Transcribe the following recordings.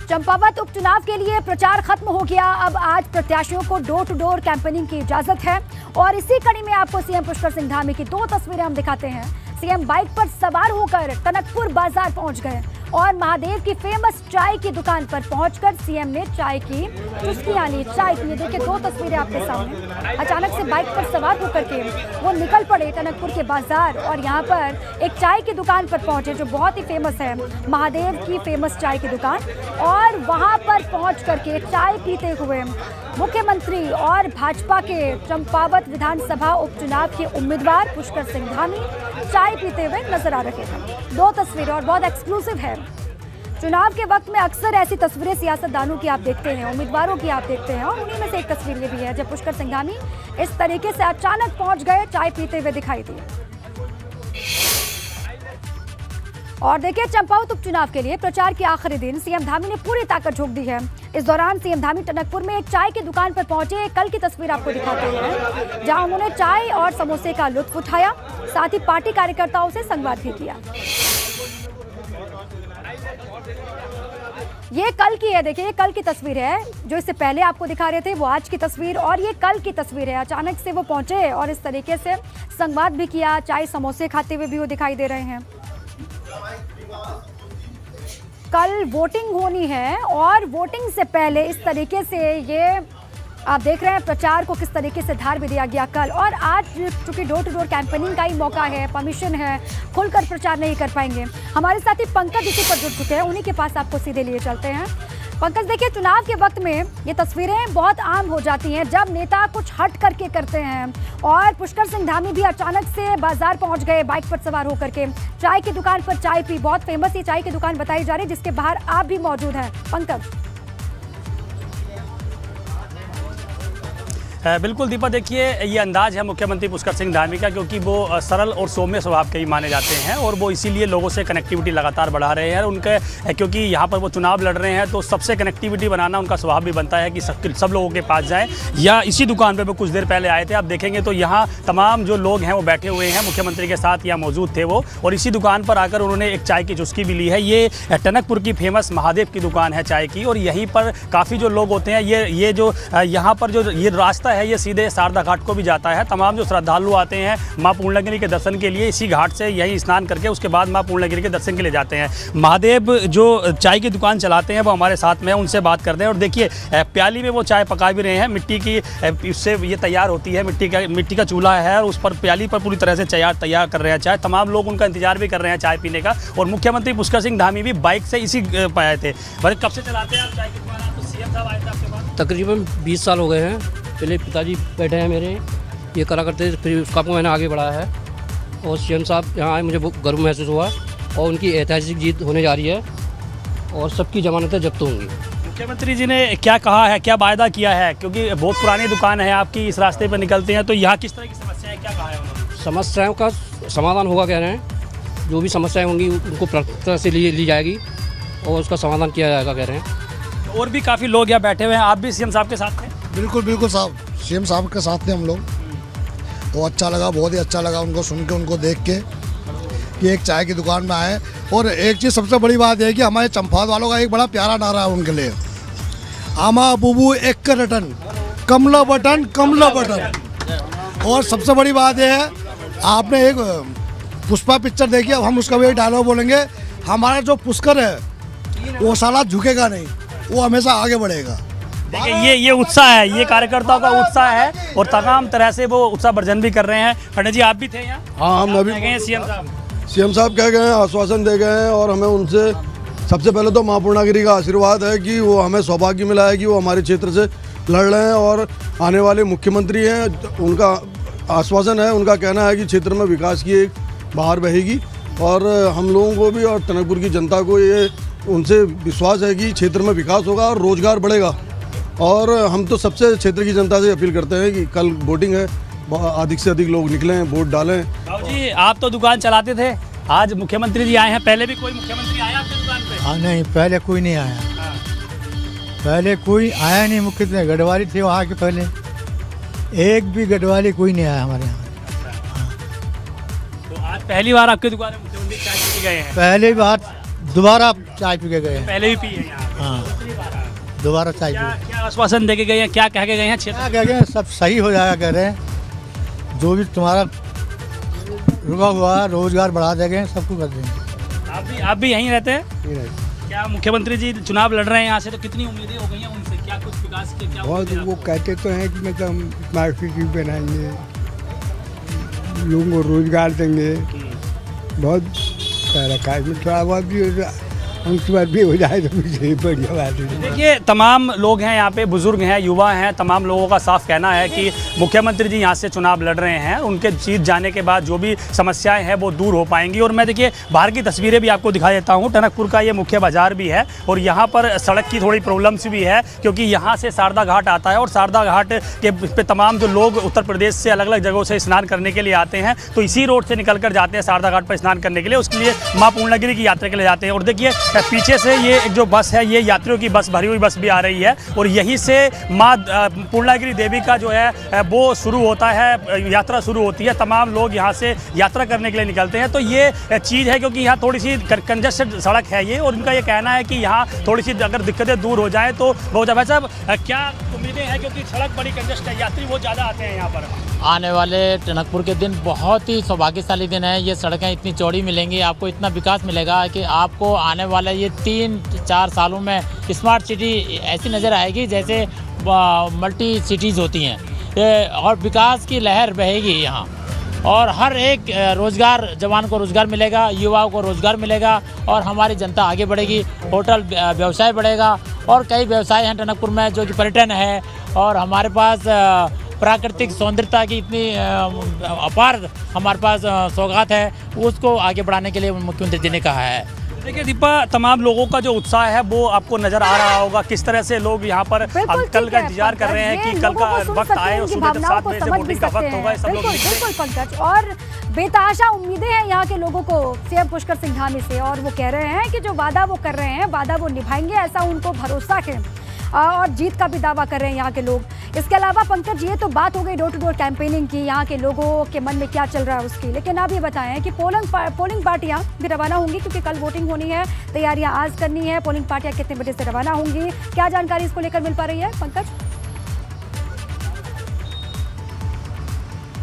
चंपावत उपचुनाव के लिए प्रचार खत्म हो गया। अब आज प्रत्याशियों को डोर टू डोर कैंपेनिंग की इजाजत है और इसी कड़ी में आपको सीएम पुष्कर सिंह धामी की 2 तस्वीरें हम दिखाते हैं। सीएम बाइक पर सवार होकर टनकपुर बाजार पहुंच गए और महादेव की फेमस चाय की दुकान पर पहुंचकर सीएम ने चाय की चुस्की यानी चाय पी। देखिए 2 तस्वीरें आपके सामने। अचानक से बाइक पर सवार होकर के वो निकल पड़े टनकपुर के बाजार और यहाँ पर एक चाय की दुकान पर पहुंचे जो बहुत ही फेमस है, महादेव की फेमस चाय की दुकान। और वहाँ पर पहुँच करके चाय पीते हुए मुख्यमंत्री और भाजपा के चंपावत विधानसभा उपचुनाव के उम्मीदवार पुष्कर सिंह धामी चाय पीते हुए नजर आ रहे हैं। 2 तस्वीरें और बहुत एक्सक्लूसिव है। चुनाव के वक्त में अक्सर ऐसी तस्वीरें सियासतदानों की आप देखते हैं, उम्मीदवारों की आप देखते हैं और उन्हीं में से एक तस्वीर ये भी है जब पुष्कर सिंह धामी इस तरीके से अचानक पहुंच गए, चाय पीते हुए दिखाई दिए। और देखिए चंपावत उपचुनाव के लिए प्रचार के आखिरी दिन सीएम धामी ने पूरी ताकत झोंक दी है। इस दौरान सीएम धामी टनकपुर में एक चाय की दुकान पर पहुंचे। कल की तस्वीर आपको दिखाते हैं जहां उन्होंने चाय और समोसे का लुत्फ उठाया, साथ ही पार्टी कार्यकर्ताओं से संवाद भी किया। ये कल की है, देखिए ये कल की तस्वीर है। जो इससे पहले आपको दिखा रहे थे वो आज की तस्वीर और ये कल की तस्वीर है। अचानक से वो पहुंचे और इस तरीके से संवाद भी किया, चाय समोसे खाते हुए भी वो दिखाई दे रहे हैं। कल वोटिंग होनी है और वोटिंग से पहले इस तरीके से ये आप देख रहे हैं प्रचार को किस तरीके से धार भी दिया गया कल। और आज चूंकि डोर टू डोर कैंपेनिंग का ही मौका है, परमिशन है, खुलकर प्रचार नहीं कर पाएंगे। हमारे साथी पंकज इसी पर जुड़ चुके हैं, उन्हीं के पास आपको सीधे लिए चलते हैं। पंकज देखिए चुनाव के वक्त में ये तस्वीरें बहुत आम हो जाती हैं जब नेता कुछ हट करके करते हैं और पुष्कर सिंह धामी भी अचानक से बाजार पहुंच गए बाइक पर सवार होकर के, चाय की दुकान पर चाय पी। बहुत फेमस ये चाय की दुकान बताई जा रही है जिसके बाहर आप भी मौजूद हैं पंकज। बिल्कुल दीपा, देखिए ये अंदाज है मुख्यमंत्री पुष्कर सिंह धामी का क्योंकि वो सरल और सौम्य स्वभाव के ही माने जाते हैं और वो इसीलिए लोगों से कनेक्टिविटी लगातार बढ़ा रहे हैं। उनके क्योंकि यहाँ पर वो चुनाव लड़ रहे हैं तो सबसे कनेक्टिविटी बनाना उनका स्वभाव भी बनता है कि सब लोगों के पास जाएं। या इसी दुकान पर वो कुछ देर पहले आए थे, आप देखेंगे तो यहाँ तमाम जो लोग हैं वो बैठे हुए हैं, मुख्यमंत्री के साथ यहाँ मौजूद थे वो, और इसी दुकान पर आकर उन्होंने एक चाय की चुस्की भी ली है। ये टनकपुर की फेमस महादेव की दुकान है चाय की और यहीं पर काफ़ी जो लोग होते हैं ये जो यहाँ पर जो ये रास्ता है ये सीधे शारदा घाट को भी जाता है। तमाम जो श्रद्धालु आते हैं मां पूर्णगिरि के दर्शन के लिए इसी घाट से यही स्नान करके उसके बाद मां पूर्णगिरि के दर्शन के लिए जाते हैं। महादेव जो चाय की दुकान चलाते हैं वो हमारे साथ में, उनसे बात करते हैं। और देखिए प्याली में वो चाय पका भी रहे हैं, मिट्टी की इससे ये तैयार होती है, मिट्टी का चूल्हा है और उस पर प्याली पर पूरी तरह से तैयार कर रहे हैं चाय। तमाम लोग उनका इंतजार भी कर रहे हैं चाय पीने का। और मुख्यमंत्री पुष्कर सिंह धामी भी बाइक से इसी पे आए थे। कब से चलाते हैं आप चाय की दुकान? आप सीएम साहब आए थे आपके पास? तकरीबन 20 साल हो गए हैं। पहले पिताजी बैठे हैं मेरे, ये करा करते थे, फिर उसका मैंने आगे बढ़ाया है और सीएम साहब यहाँ आए, मुझे गर्व महसूस हुआ और उनकी ऐतिहासिक जीत होने जा रही है और सबकी जमानतें जब्त होंगी। मुख्यमंत्री जी ने क्या कहा है, क्या वायदा किया है? क्योंकि बहुत पुरानी दुकान है आपकी, इस रास्ते पर निकलते हैं तो यहाँ किस तरह की समस्या है, क्या कहा है उन्होंने? समस्याओं का समाधान होगा कह रहे हैं, जो भी समस्याएँ होंगी उनको प्राथमिकता से ली जाएगी और उसका समाधान किया जाएगा कह रहे हैं। और भी काफ़ी लोग यहाँ बैठे हुए हैं, आप भी सीएम साहब के साथ हैं? बिल्कुल साहब, सीएम साहब के साथ थे हम लोग। तो अच्छा लगा, बहुत ही अच्छा लगा उनको सुन के, उनको देख के कि एक चाय की दुकान में आए। और एक चीज़ सबसे बड़ी बात है कि हमारे चंपावत वालों का एक बड़ा प्यारा नारा है उनके लिए, आमा बुबू एक रटन कमला बटन कमला बटन। और सबसे बड़ी बात यह है, आपने एक पुष्पा पिक्चर देखी, अब हम उसका भी डायलॉग बोलेंगे, हमारा जो पुष्कर है वो साला झुकेगा नहीं, वो हमेशा आगे बढ़ेगा। देखिए ये उत्साह है, ये कार्यकर्ताओं का उत्साह है और तमाम तरह से वो उत्साह वर्धन भी कर रहे हैं। पंडित जी आप भी थे यहाँ? हाँ, हम अभी गए सीएम साहब कह गए हैं, आश्वासन दे गए हैं और हमें उनसे सबसे पहले तो मां पूर्णागिरि का आशीर्वाद है कि वो हमें सौभाग्य मिला है कि वो हमारे क्षेत्र से लड़ रहे हैं और आने वाले मुख्यमंत्री हैं। उनका आश्वासन है, उनका कहना है कि क्षेत्र में विकास की एक बहार बहेगी और हम लोगों को भी और टनकपुर की जनता को ये उनसे विश्वास है कि क्षेत्र में विकास होगा और रोजगार बढ़ेगा। और हम तो सबसे क्षेत्र की जनता से अपील करते हैं कि कल वोटिंग है, अधिक से अधिक लोग निकलें, वोट डालें। जी आप तो दुकान चलाते थे, आज मुख्यमंत्री जी आए हैं, पहले भी कोई मुख्यमंत्री आया आपकी दुकान पे? हाँ नहीं, पहले कोई नहीं आया। पहले कोई आया नहीं, मुख्यमंत्री गढ़वाली थे वहाँ के, पहले एक भी गढ़वाली कोई नहीं आया हमारे यहाँ। तो आज पहली बार आपकी दुकान में मुख्यमंत्री चाय पी गए हैं? पहली बार दोबारा चाय पी के गए हैं। पहले भी पी है यहाँ? हाँ, दोबारा चाय क्या पी। क्या आश्वासन दे के गए हैं, क्या कह के गए हैं क्षेत्र? क्या कह गए हैं, सब सही हो जाएगा कह रहे हैं। जो भी तुम्हारा रुका हुआ है रोजगार बढ़ा देंगे, सबको कर देंगे। आप भी यहीं रहते हैं? ये रहे। क्या मुख्यमंत्री जी चुनाव लड़ रहे हैं यहाँ से, तो कितनी उम्मीदें हो गई हैं उनसे? क्या कुछ विकास के क्या बहुत उम्मीदें वो कहते तो हैं कि मतलब स्मार्ट सिटी बनाएंगे, लोगों को रोजगार देंगे, बहुत कह रखा है। थोड़ा बहुत भी उनके बाद भी हो जाए तो मुझे बढ़िया बात है। देखिए, तमाम लोग हैं यहाँ पे, बुजुर्ग हैं, युवा हैं, तमाम लोगों का साफ कहना है कि मुख्यमंत्री जी यहाँ से चुनाव लड़ रहे हैं। उनके जीत जाने के बाद जो भी समस्याएं हैं वो दूर हो पाएंगी। और मैं देखिए बाहर की तस्वीरें भी आपको दिखा देता हूँ। टनकपुर का ये मुख्य बाजार भी है और यहाँ पर सड़क की थोड़ी प्रॉब्लम्स भी है, क्योंकि यहाँ से शारदा घाट आता है और शारदा घाट के पे तमाम जो लोग उत्तर प्रदेश से अलग अलग जगहों से स्नान करने के लिए आते हैं, तो इसी रोड से निकल कर जाते हैं शारदा घाट पर स्नान करने के लिए, उसके लिए माँ पूर्णागिरी की यात्रा के लिए जाते हैं। और देखिए पीछे से ये एक जो बस है, ये यात्रियों की बस, भरी हुई बस भी आ रही है और यहीं से माँ पूर्णागिरी देवी का जो है वो शुरू होता है, यात्रा शुरू होती है। तमाम लोग यहाँ से यात्रा करने के लिए निकलते हैं। तो ये चीज़ है, क्योंकि यहाँ थोड़ी सी कंजेस्टेड सड़क है ये, और इनका ये कहना है कि यहाँ थोड़ी सी अगर दिक्कतें दूर हो जाए तो बहुत। भाई साहब, क्या उम्मीदें हैं, क्योंकि सड़क बड़ी कंजेस्ट है, यात्री बहुत ज़्यादा आते हैं यहाँ पर? आने वाले टनकपुर के दिन बहुत ही सौभाग्यशाली दिन है। ये सड़कें इतनी चौड़ी मिलेंगी, आपको इतना विकास मिलेगा कि आपको आने वाले ये 3-4 सालों में स्मार्ट सिटी ऐसी नज़र आएगी जैसे मल्टी सिटीज़ होती हैं, और विकास की लहर बहेगी यहाँ। और हर एक रोज़गार, जवान को रोज़गार मिलेगा, युवाओं को रोज़गार मिलेगा और हमारी जनता आगे बढ़ेगी। होटल व्यवसाय बढ़ेगा और कई व्यवसाय हैं टनकपुर में, जो कि पर्यटन है और हमारे पास प्राकृतिक सौंदर्यता की इतनी अपार हमारे पास सौगात है, उसको आगे बढ़ाने के लिए मुख्यमंत्री जी ने कहा है। देखिए दीपा, तमाम लोगों का जो उत्साह है वो आपको नजर आ रहा होगा, किस तरह से लोग यहाँ पर कल का इंतजार कर रहे हैं कि कल का वक्त आए और सुबह 7 बजे से वोटिंग का वक्त होगा। सब लोग बिल्कुल पंकज, और बेतहाशा उम्मीदें हैं यहाँ के लोगों को सीएम पुष्कर सिंह धामी से, और वो कह रहे हैं कि जो वादा वो कर रहे हैं, वादा वो निभाएंगे, ऐसा उनको भरोसा है, और जीत का भी दावा कर रहे हैं यहाँ के लोग। इसके अलावा पंकज, ये तो बात हो गई डोर टू डोर कैंपेनिंग की, यहाँ के लोगों के मन में क्या चल रहा है उसकी, लेकिन आप ये बताएं कि पोलिंग पार्टियां भी रवाना होंगी, क्योंकि कल वोटिंग होनी है, तैयारियां आज करनी है। पोलिंग पार्टियां कितने बजे से रवाना होंगी, क्या जानकारी इसको लेकर मिल पा रही है पंकज?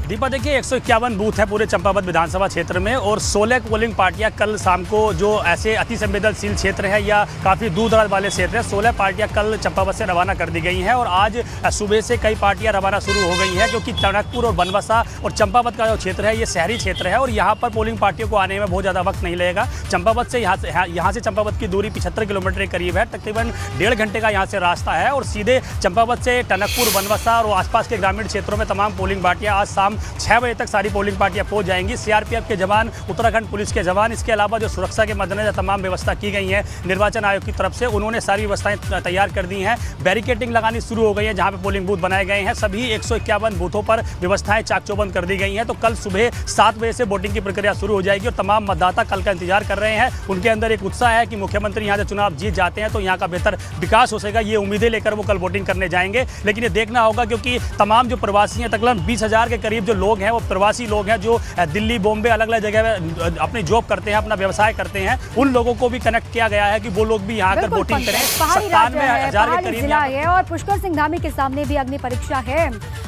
दीपा, देखिए 151 बूथ है पूरे चंपावत विधानसभा क्षेत्र में और 16 पोलिंग पार्टियां कल शाम को, जो ऐसे अति संवेदनशील क्षेत्र है या काफ़ी दूर दराज वाले क्षेत्र हैं, 16 पार्टियां कल चंपावत से रवाना कर दी गई हैं। और आज सुबह से कई पार्टियां रवाना शुरू हो गई हैं, क्योंकि टनकपुर और बनबसा और चंपावत का जो क्षेत्र है ये शहरी क्षेत्र है और यहाँ पर पोलिंग पार्टियों को आने में बहुत ज़्यादा वक्त नहीं लगेगा। चंपावत से यहाँ से चंपावत की दूरी 75 किलोमीटर के करीब है, तकरीबन 1.5 घंटे का यहाँ से रास्ता है और सीधे चंपावत से टनकपुर, बनबसा और आसपास के ग्रामीण क्षेत्रों में तमाम पोलिंग पार्टियां आज शाम 6 बजे तक सारी पोलिंग पार्टियां पहुंच जाएंगी। सीआरपीएफ के जवान, उत्तराखंड पुलिस के जवान, इसके अलावा जो सुरक्षा के मद्देनजर तमाम व्यवस्था की गई है निर्वाचन आयोग की तरफ से, उन्होंने सारी व्यवस्थाएं तैयार कर दी हैं। बैरिकेडिंग लगानी शुरू हो गई है, जहां पे पोलिंग बूथ बनाए गए हैं। सभी 151 बूथों पर व्यवस्थाएं चाक चौबंद कर दी गई हैं। तो कल सुबह 7 बजे से वोटिंग की प्रक्रिया शुरू हो जाएगी और तमाम मतदाता कल का इंतजार कर रहे हैं। उनके अंदर एक उत्साह है कि मुख्यमंत्री यहाँ से चुनाव जीत जाते हैं तो यहाँ का बेहतर विकास हो सकेगा, ये उम्मीदें लेकर वो कल वोटिंग करने जाएंगे। लेकिन ये देखना होगा, क्योंकि तमाम जो प्रवासी हैं, तकरीबन 20,000 के करीब जो लोग हैं वो प्रवासी लोग हैं, जो दिल्ली, बॉम्बे, अलग अलग जगह में अपनी जॉब करते हैं, अपना व्यवसाय करते हैं। उन लोगों को भी कनेक्ट किया गया है कि वो लोग भी यहाँ आकर वोटिंग करें। 97,000 के करीब है और पुष्कर सिंह धामी के सामने भी अग्नि परीक्षा है।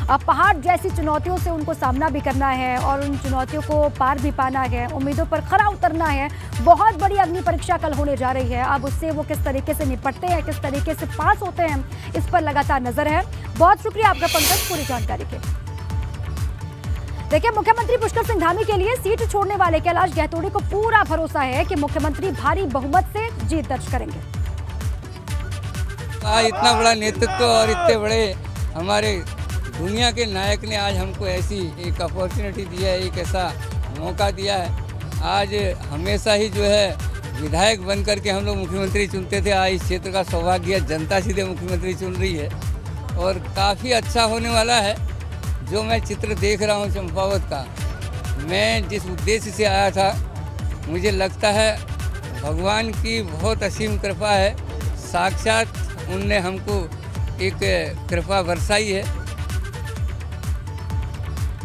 अब पहाड़ जैसी चुनौतियों से उनको सामना भी करना है और उन चुनौतियों को पार भी पाना है, उम्मीदों पर खरा उतरना है। बहुत बड़ी अग्नि परीक्षा कल होने जा रही है। अब उससे वो किस तरीके से निपटते हैं, किस तरीके से पास होते हैं, इस पर लगातार नजर है। बहुत शुक्रिया आपका पंकज पूरी जानकारी के। देखिए, मुख्यमंत्री पुष्कर सिंह धामी के लिए सीट छोड़ने वाले कैलाश गहतोड़ी को पूरा भरोसा है कि मुख्यमंत्री भारी बहुमत से जीत दर्ज करेंगे। इतना बड़ा नेतृत्व और इतने बड़े हमारे दुनिया के नायक ने आज हमको ऐसी एक अपॉर्चुनिटी दिया है, एक ऐसा मौका दिया है। आज हमेशा ही जो है विधायक बन करके हम लोग मुख्यमंत्री चुनते थे, आज इस क्षेत्र का सौभाग्य जनता सीधे मुख्यमंत्री चुन रही है और काफ़ी अच्छा होने वाला है। जो मैं चित्र देख रहा हूँ चंपावत का, मैं जिस उद्देश्य से आया था, मुझे लगता है भगवान की बहुत असीम कृपा है। साक्षात उनने हमको एक कृपा बरसाई है।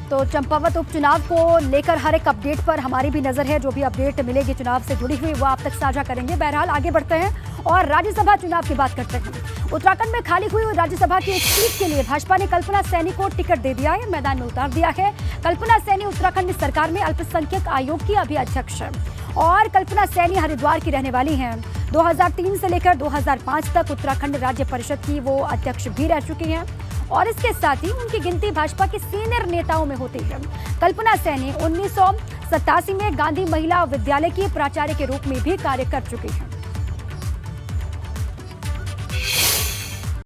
तो चंपावत उपचुनाव को लेकर हर एक अपडेट पर हमारी भी नजर है। जो भी अपडेट मिलेगी चुनाव से जुड़ी हुई वो आप तक साझा करेंगे। बहरहाल आगे बढ़ते हैं और राज्यसभा चुनाव की बात करते हैं। उत्तराखंड में खाली हुई राज्यसभा की एक सीट के लिए भाजपा ने कल्पना सैनी को टिकट दे दिया है, मैदान में उतार दिया है। कल्पना सैनी उत्तराखंड सरकार में अल्पसंख्यक आयोग की अभी अध्यक्ष है और कल्पना सैनी हरिद्वार की रहने वाली हैं। 2003 से लेकर 2005 तक उत्तराखंड राज्य परिषद की वो अध्यक्ष भी रह चुकी हैं और इसके साथ ही उनकी गिनती भाजपा के सीनियर नेताओं में होती है। कल्पना सैनी 1987 में गांधी महिला विद्यालय की प्राचार्य के रूप में भी कार्य कर चुकी हैं।